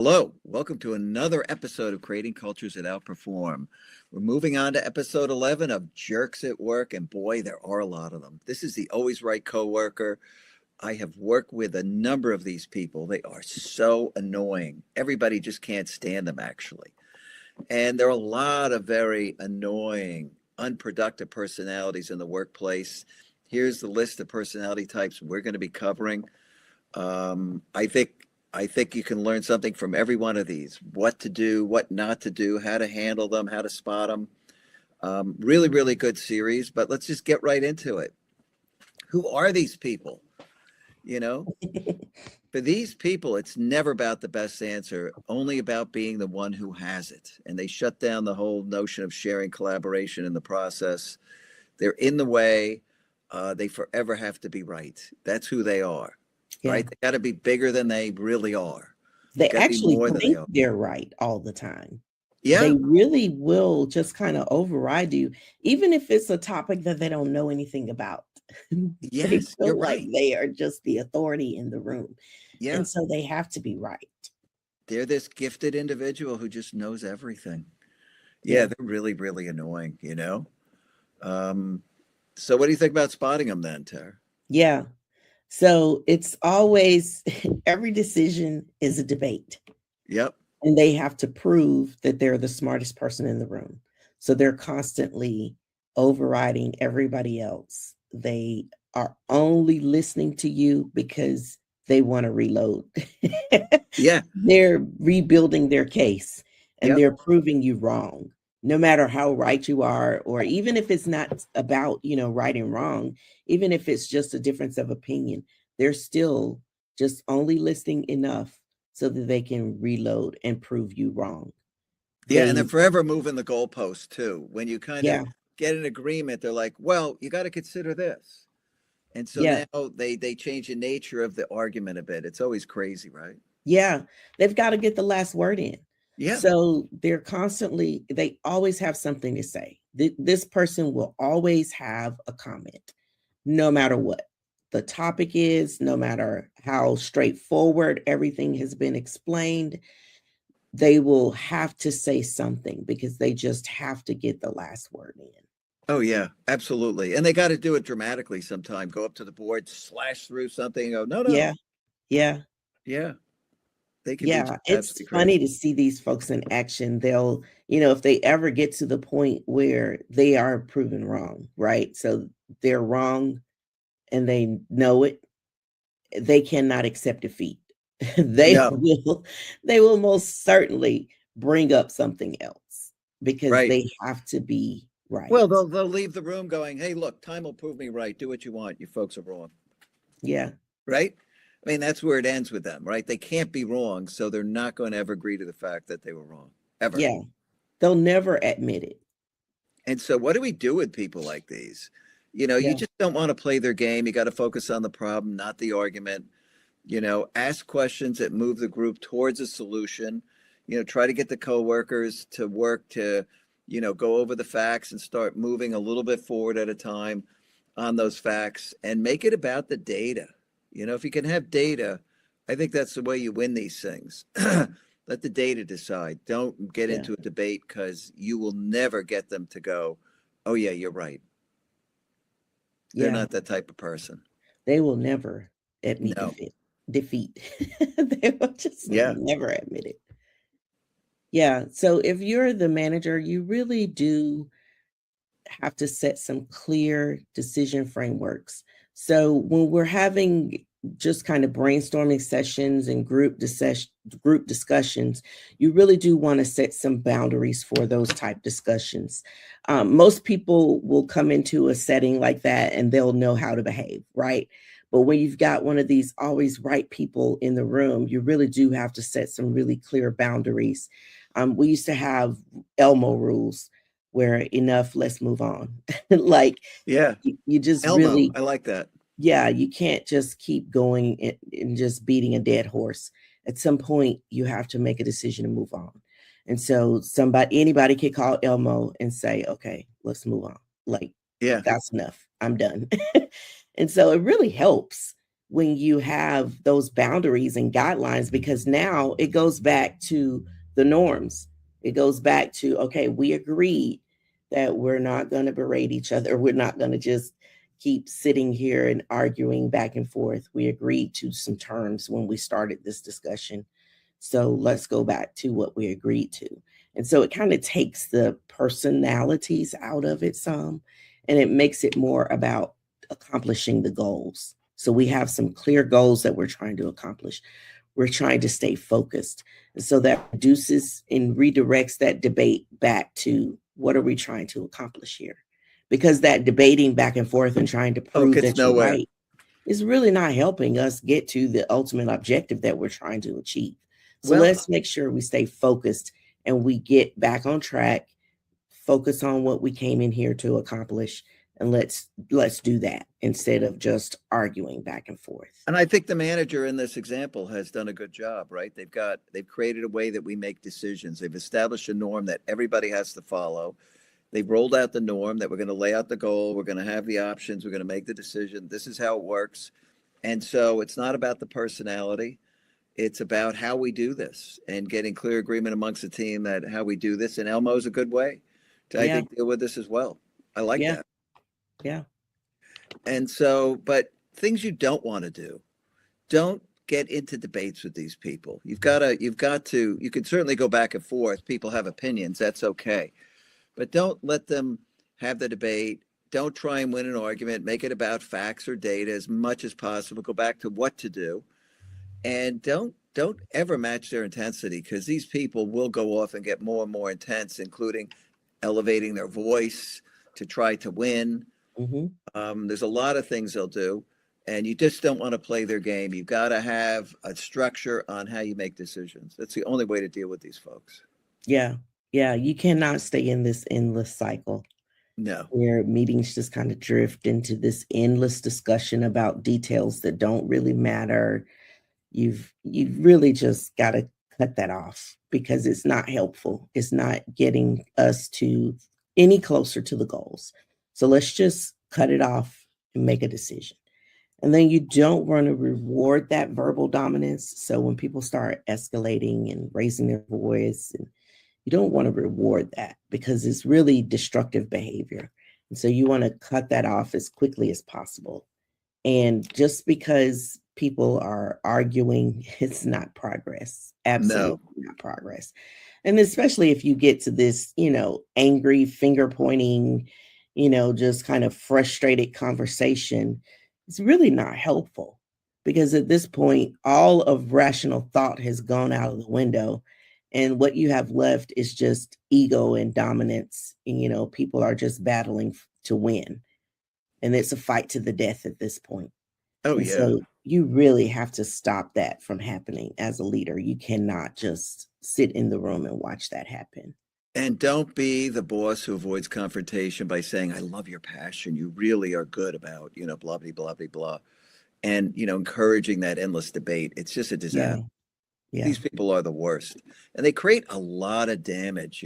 Hello, welcome to another episode of Creating Cultures That Outperform. We're moving on to episode 11 of Jerks at Work, and boy, there are a lot of them. This is the always right coworker. I have worked with a number of these people. They are so annoying. Everybody just can't stand them, actually. And there are a lot of very annoying, unproductive personalities in the workplace. Here's the list of personality types we're going to be covering. I think you can learn something from every one of these: what to do, what not to do, how to handle them, how to spot them. Really, really good series. But let's just get right into it. Who are these people? You know, for these people, it's never about the best answer, only about being the one who has it. And they shut down the whole notion of sharing collaboration in the process. They're in the way. They forever have to be right. That's who they are. Yeah. Right? They got to be bigger than they really are. They Got to be actually more than they think are. they're right all the time. Yeah. They really will just kind of override you, even if it's a topic that they don't know anything about. They Yes, feel you're like right. they are just the authority in the room. Yeah. And so they have to be right. They're this gifted individual who just knows everything. Yeah, Yeah. they're really, really annoying. So what do you think about spotting them then, Tara? Yeah. So it's always every decision is a debate. Yep. And they have to prove that they're the smartest person in the room. So they're constantly overriding everybody else. They are only listening to you because they want to reload. Yeah. They're rebuilding their case and Yep. they're proving you wrong, no matter how right you are, or even if it's not about, right and wrong, even if it's just a difference of opinion, they're still just only listening enough so that they can reload and prove you wrong. Yeah, and they're They, forever moving the goalpost too. When you kind of yeah, get an agreement, they're like, "Well, you got to consider this." And so yeah, now they change the nature of the argument a bit. It's always crazy, right? yeah. They've got to get the last word in. Yeah. So they always have something to say. This person will always have a comment, no matter what the topic is, no matter how straightforward everything has been explained. They will have to say something because they just have to get the last word in. Oh yeah, absolutely. And they got to do it dramatically sometime. Go up to the board, slash through something, and go, no, Yeah, no. yeah, Yeah. They can be yeah. just It's absolutely funny crazy. to see these folks in action. They'll, if they ever get to the point where they are proven wrong, right? So they're wrong and they know it, they cannot accept defeat. they No, will they will most certainly bring up something else because right. they have to be right. Well, they'll leave the room going, hey, look, time will prove me right. Do what you want. You folks are wrong. Yeah. Right? I mean, that's where it ends with them, right? They can't be wrong, so they're not going to ever agree to the fact that they were wrong. Ever. Yeah. They'll never admit it. And so what do we do with people like these? You Yeah. just don't want to play their game. You got to focus on the problem, not the argument. Ask questions that move the group towards a solution. Try to get the coworkers to work to, go over the facts and start moving a little bit forward at a time on those facts and make it about the data. If you can have data, I think that's the way you win these things. Let the data decide. Don't get Yeah. into a debate because you will never get them to go, oh, yeah, you're right. They're Yeah. not that type of person. They will never admit No. defeat. They will just Yeah. never admit it. Yeah. So if you're the manager, you really do have to set some clear decision frameworks. So when we're having just kind of brainstorming sessions and group discussions, you really do want to set some boundaries for those type discussions. Most people will come into a setting like that and they'll know how to behave, right? But when you've got one of these always right people in the room, you really do have to set some really clear boundaries. We used to have Elmo rules where enough, let's move on. Like Yeah. you just Elmo. really, I like that. yeah, you can't just keep going and just beating a dead horse. At some point, you have to make a decision to move on. And so anybody could call Elmo and say, okay, let's move on. Like, Yeah. that's enough. I'm done. And so it really helps when you have those boundaries and guidelines, because now it goes back to the norms. It goes back to, okay, we agreed that we're not going to berate each other. We're not going to just keep sitting here and arguing back and forth. We agreed to some terms when we started this discussion. So let's go back to what we agreed to. And so it kind of takes the personalities out of it some, and it makes it more about accomplishing the goals. So we have some clear goals that we're trying to accomplish. We're trying to stay focused. And so that reduces and redirects that debate back to what are we trying to accomplish here? Because that debating back and forth and trying to prove gets that you're nowhere. right is really not helping us get to the ultimate objective that we're trying to achieve. So Well, let's make sure we stay focused and we get back on track, focus on what we came in here to accomplish, and let's do that instead of just arguing back and forth. and I think the manager in this example has done a good job, right? They've created a way that we make decisions. They've established a norm that everybody has to follow. They've rolled out the norm that we're going to lay out the goal, we're going to have the options, we're going to make the decision. This is how it works. And so it's not about the personality. It's about how we do this and getting clear agreement amongst the team that how we do this. And Elmo's a good way to, I Yeah, think, deal with this as well. I like yeah, that. yeah, And so, but things you don't want to do, don't get into debates with these people. You can certainly go back and forth. People have opinions. That's okay. But don't let them have the debate. Don't try and win an argument. Make it about facts or data as much as possible. Go back to what to do. And don't ever match their intensity, because these people will go off and get more and more intense, including elevating their voice to try to win. hmm There's a lot of things they'll do, and you just don't want to play their game. You've got to have a structure on how you make decisions. That's the only way to deal with these folks. yeah, yeah. You cannot stay in this endless cycle No, where meetings just kind of drift into this endless discussion about details that don't really matter. You've really just got to cut that off because it's not helpful. It's not getting us to any closer to the goals. So let's just cut it off and make a decision. And then you don't want to reward that verbal dominance. So when people start escalating and raising their voice, and you don't want to reward that because it's really destructive behavior. And so you want to cut that off as quickly as possible. And just because people are arguing, it's not progress. Absolutely no. not progress. And especially if you get to this, angry finger pointing, just kind of frustrated conversation, it's really not helpful because at this point, all of rational thought has gone out of the window. And what you have left is just ego and dominance. And, people are just battling to win. And it's a fight to the death at this point. Oh And yeah. so you really have to stop that from happening as a leader. You cannot just sit in the room and watch that happen. And don't be the boss who avoids confrontation by saying, I love your passion. You really are good about, blah, blah, blah, blah, blah. And, encouraging that endless debate. It's just a disaster. Yeah. Yeah. These people are the worst. And they create a lot of damage.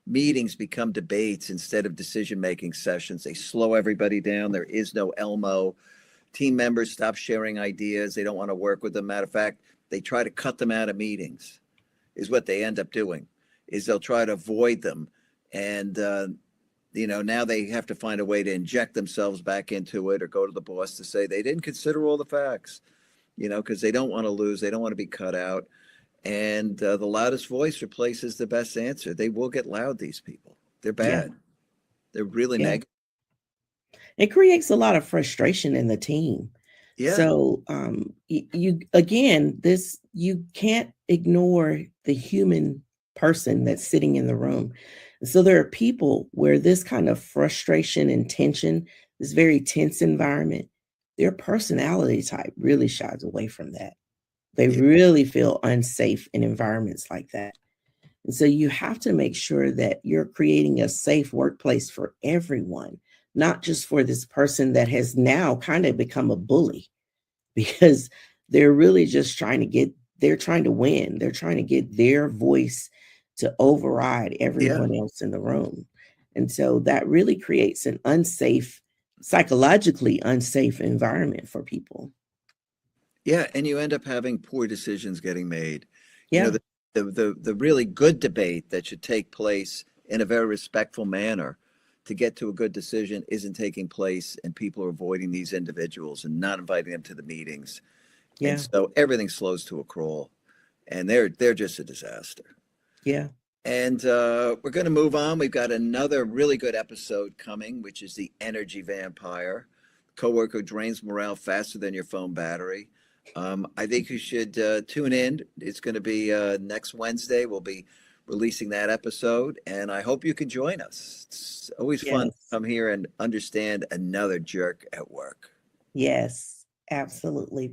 Meetings become debates instead of decision-making sessions. They slow everybody down. There is no Elmo. Team members stop sharing ideas. They don't want to work with them. Matter of fact, they try to cut them out of meetings, is what they end up doing, is they'll try to avoid them. And, now they have to find a way to inject themselves back into it or go to the boss to say they didn't consider all the facts, because they don't want to lose. They don't want to be cut out. And the loudest voice replaces the best answer. They will get loud, these people. They're Yeah. bad. They're really Yeah. negative. It creates a lot of frustration in the team. Yeah. So you again, this you can't ignore the human person that's sitting in the room. So there are people where this kind of frustration and tension, this very tense environment, their personality type really shies away from that. They Yeah. really feel unsafe in environments like that. And so you have to make sure that you're creating a safe workplace for everyone, not just for this person that has now kind of become a bully because they're really just they're trying to win. They're trying to get their voice to override Yeah. everyone else in the room. And so that really creates an psychologically unsafe environment for people. Yeah, and you end up having poor decisions getting made. You know, Yeah. the really good debate that should take place in a very respectful manner to get to a good decision isn't taking place, and people are avoiding these individuals and not inviting them to the meetings. And Yeah. so everything slows to a crawl, and they're just a disaster. Yeah. And we're going to move on. We've got another really good episode coming, which is the energy vampire. Coworker drains morale faster than your phone battery. I think you should tune in. It's going to be next Wednesday. We'll be releasing that episode, and I hope you can join us. It's always fun to Yes. come here and understand another jerk at work. Yes. Absolutely.